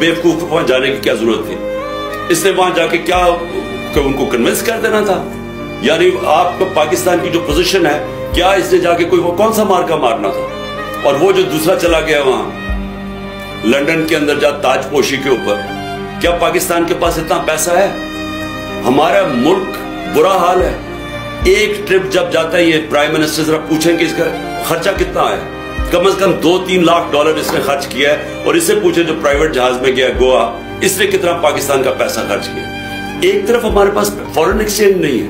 बेवकूफ को वहां जाने की क्या जरूरत थी? इसने वहां जाके क्या उनको कन्विंस कर देना था? यानी आपको पाकिस्तान की जो पोजीशन है, क्या इसने जाके कोई कौन सा मार्का मारना था? और वो जो दूसरा चला गया वहां लंदन के अंदर जा ताजपोशी के ऊपर, क्या पाकिस्तान के पास इतना पैसा है? हमारा मुल्क बुरा हाल है। एक ट्रिप जब जाता है, ये प्राइम मिनिस्टर जरा पूछें कि इसका खर्चा कितना है। कम से कम 2-3 लाख डॉलर इसने खर्च किया है। और इससे पूछे जो प्राइवेट जहाज में गया गोवा, इसने कितना पाकिस्तान का पैसा खर्च किया। एक तरफ हमारे पास फॉरेन एक्सचेंज नहीं है,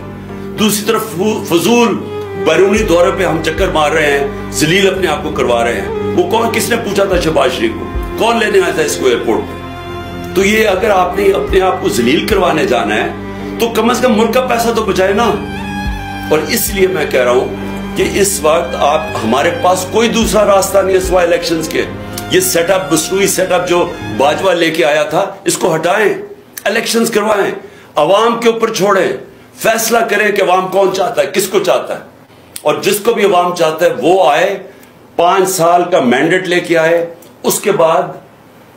दूसरी तरफ फजूल बैरूनी दौरे पे हम चक्कर मार रहे हैं, जलील अपने आप को करवा रहे हैं। वो कौन, किसने पूछा था शहबाज शरीफ को? कौन लेने आया था इसको एयरपोर्ट पे? तो ये अगर आपने अपने आप को जलील करवाने जाना है तो कम से कम मुल्क का पैसा तो बचाए ना। और इसलिए मैं कह रहा हूं कि इस वक्त आप, हमारे पास कोई दूसरा रास्ता नहीं है सिवाय इलेक्शंस के। ये सेटअप, बसरूई सेटअप जो बाजवा लेके आया था, इसको हटाएं, इलेक्शंस करवाएं, अवाम के ऊपर छोड़ें, फैसला करें कि अवाम कौन चाहता है, किसको चाहता है। और जिसको भी अवाम चाहता है वो आए, 5 साल का मैंडेट लेके आए, उसके बाद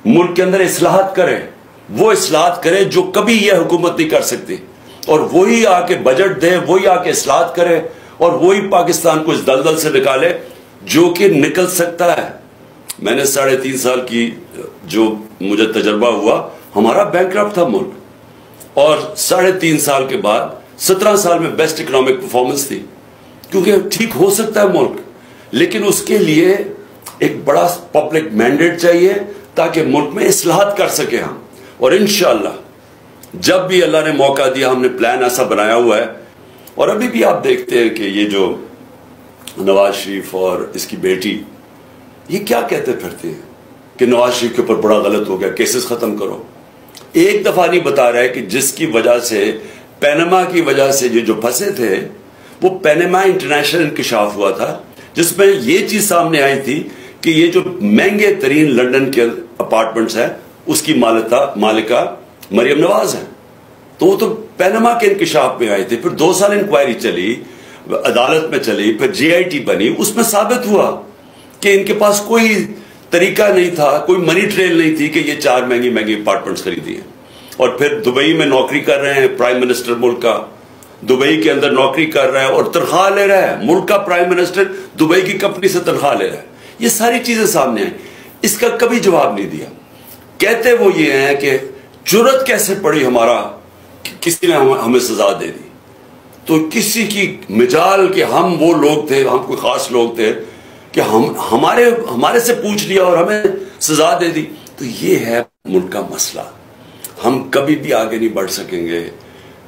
मुल्क के अंदर इस्लाहत करें। वो इस्लाहत करे जो कभी यह हुकूमत नहीं कर सकती, और वही आके बजट दे, वही आके इस्लाहत करे, और वही पाकिस्तान को इस दलदल से निकाले जो कि निकल सकता है। मैंने 3.5 साल की जो मुझे तजर्बा हुआ, हमारा बैंकरप्ट था मुल्क, और 3.5 साल के बाद 17 साल में बेस्ट इकोनॉमिक परफॉर्मेंस थी। क्योंकि ठीक हो सकता है मुल्क, लेकिन उसके लिए एक बड़ा पब्लिक मैंडेट चाहिए ताकि मुल्क में इस्लाहत कर सके हम। और इंशाअल्लाह जब भी अल्लाह ने मौका दिया, हमने प्लान ऐसा बनाया हुआ है। और अभी भी आप देखते हैं कि ये जो नवाज शरीफ और इसकी बेटी, ये क्या कहते फिरते हैं कि नवाज शरीफ के ऊपर बड़ा गलत हो गया, केसेस खत्म करो। एक दफा नहीं बता रहा है कि जिसकी वजह से, पैनमा की वजह से ये जो फंसे थे, वो पैनमा इंटरनेशनल इंकशाफ हुआ था, जिसमें ये चीज सामने आई थी कि ये जो महंगे तरीन लंदन के अपार्टमेंट्स हैं, उसकी मालिका मरियम नवाज है। तो वो तो पैनमा के इंकशाफ में आए थे। फिर 2 साल इंक्वायरी चली, अदालत में चली, फिर GIT बनी। उसमें साबित हुआ कि इनके पास कोई तरीका नहीं था, कोई मनी ट्रेल नहीं थी कि ये 4 महंगी महंगी अपार्टमेंट्स खरीदी है। और फिर दुबई में नौकरी कर रहे हैं, प्राइम मिनिस्टर मुल्क का दुबई के अंदर नौकरी कर रहा है और तनख्वाह ले रहा है। मुल्क का प्राइम मिनिस्टर दुबई की कंपनी से तनख्वाह ले रहा है। ये सारी चीजें सामने आई, इसका कभी जवाब नहीं दिया। कहते वो ये हैं कि जुर्रत कैसे पड़ी हमारा, किसी ने हमें सजा दे दी। तो किसी की मिजाल के हम वो लोग थे, हम कोई खास लोग थे कि हमारे से पूछ लिया और हमें सजा दे दी। तो ये है मुल्क का मसला। हम कभी भी आगे नहीं बढ़ सकेंगे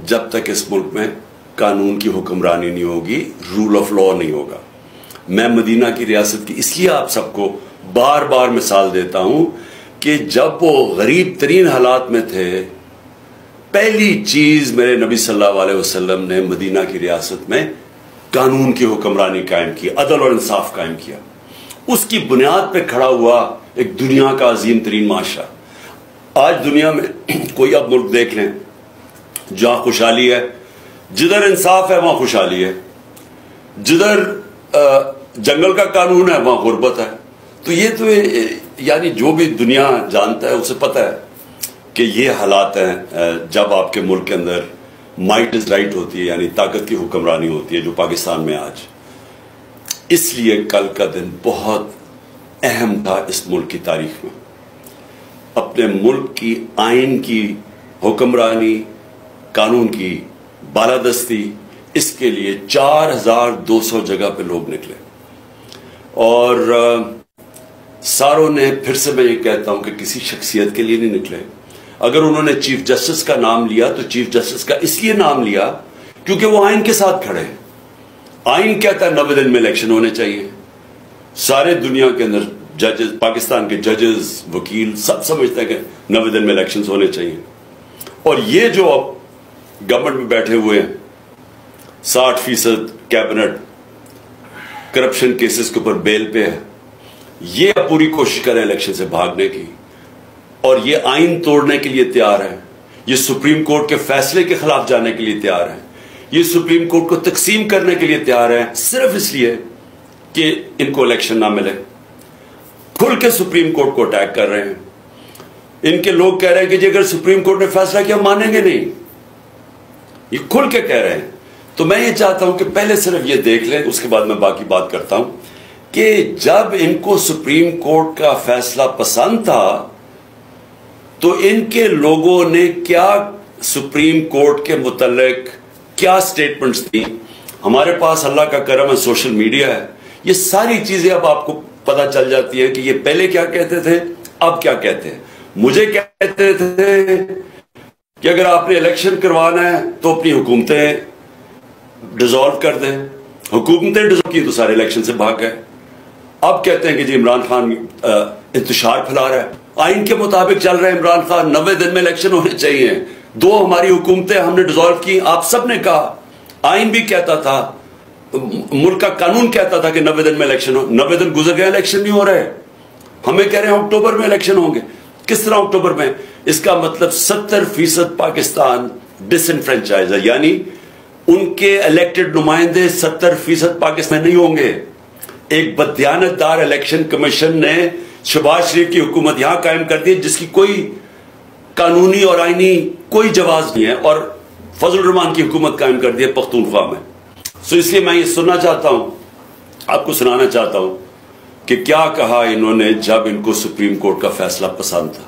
जब तक इस मुल्क में कानून की हुक्मरानी नहीं होगी, रूल ऑफ लॉ नहीं होगा। मैं मदीना की रियासत की इसलिए आप सबको बार बार मिसाल देता हूं कि जब वो गरीब तरीन हालात में थे, पहली चीज मेरे नबी सल्लल्लाहु अलैहि वसल्लम ने मदीना की रियासत में कानून की हुक्मरानी कायम की, अदल और इंसाफ कायम किया। उसकी बुनियाद पे खड़ा हुआ एक दुनिया का अजीम तरीन माशरा। आज दुनिया में कोई अब मुल्क देख लें जहां खुशहाली है, जिधर इंसाफ है वहां खुशहाली है, जिधर जंगल का कानून है वहां गुर्बत है। तो ये तो यानी जो भी दुनिया जानता है उसे पता है कि ये हालात हैं जब आपके मुल्क के अंदर माइट इज राइट होती है, यानी ताकत की हुक्मरानी होती है, जो पाकिस्तान में आज। इसलिए कल का दिन बहुत अहम था इस मुल्क की तारीख में। अपने मुल्क की आइन की हुक्मरानी, कानून की बालादस्ती, इसके लिए 4200 जगह पे लोग निकले। और सारों ने, फिर से मैं ये कहता हूं कि किसी शख्सियत के लिए नहीं निकले। अगर उन्होंने चीफ जस्टिस का नाम लिया तो चीफ जस्टिस का इसलिए नाम लिया क्योंकि वो आइन के साथ खड़े हैं। आइन कहता है 90 दिन में इलेक्शन होने चाहिए। सारे दुनिया के अंदर जजेस, पाकिस्तान के जजेस, वकील सब समझते हैं कि 90 दिन में इलेक्शन होने चाहिए। और ये जो अब गवर्नमेंट में बैठे हुए हैं, 60% कैबिनेट करप्शन केसेस के ऊपर बेल पे है, ये अब पूरी कोशिश करें इलेक्शन से भागने की। और ये आइन तोड़ने के लिए तैयार है, ये सुप्रीम कोर्ट के फैसले के खिलाफ जाने के लिए तैयार है, ये सुप्रीम कोर्ट को तकसीम करने के लिए तैयार है, सिर्फ इसलिए कि इनको इलेक्शन ना मिले। खुल के सुप्रीम कोर्ट को अटैक कर रहे हैं। इनके लोग कह रहे हैं कि जी अगर सुप्रीम कोर्ट ने फैसला किया मानेंगे नहीं, ये खुल के कह रहे हैं। तो मैं ये चाहता हूं कि पहले सिर्फ ये देख लें, उसके बाद मैं बाकी बात करता हूं कि जब इनको सुप्रीम कोर्ट का फैसला पसंद था तो इनके लोगों ने क्या सुप्रीम कोर्ट के मुतल्लिक क्या स्टेटमेंट्स दी। हमारे पास अल्लाह का करम है, सोशल मीडिया है, ये सारी चीजें अब आपको पता चल जाती है कि ये पहले क्या कहते थे, अब क्या कहते हैं। मुझे कहते थे कि अगर आपने इलेक्शन करवाना है तो अपनी हुकूमतें डिसॉल्व कर दें, हुकूमतें डिसॉल्व की तो सारे इलेक्शन से भाग गए। अब कहते हैं कि जी इमरान खान इंतशार फैला रहा है, आइन के मुताबिक चल रहे हैं इमरान खान, 90 दिन में इलेक्शन होने चाहिए। 2 हमारी हुकूमतें हमने डिसॉल्व की, आप सबने कहा, आइन भी कहता था, मुल्क का कानून कहता था कि 90 दिन में इलेक्शन हो। 90 दिन गुजर गए, इलेक्शन नहीं हो रहे। हमें कह रहे हैं अक्टूबर में इलेक्शन होंगे। किस तरह अक्टूबर में? इसका मतलब 70% पाकिस्तान डिसइनफ्रेंचाइज है, यानी उनके इलेक्टेड नुमाइंदे 70% पाकिस्तान नहीं होंगे। एक बददियानतदार इलेक्शन कमीशन ने शहबाज शरीफ की हुकूमत यहां कायम कर दी जिसकी कोई कानूनी और आईनी कोई जवाब नहीं है, और फजल रहमान की हुकूमत कायम कर दी है पख्तूनख्वा में। सो इसलिए मैं ये सुनना चाहता हूं, आपको सुनाना चाहता हूं कि क्या कहा इन्होंने जब इनको सुप्रीम कोर्ट का फैसला पसंद था।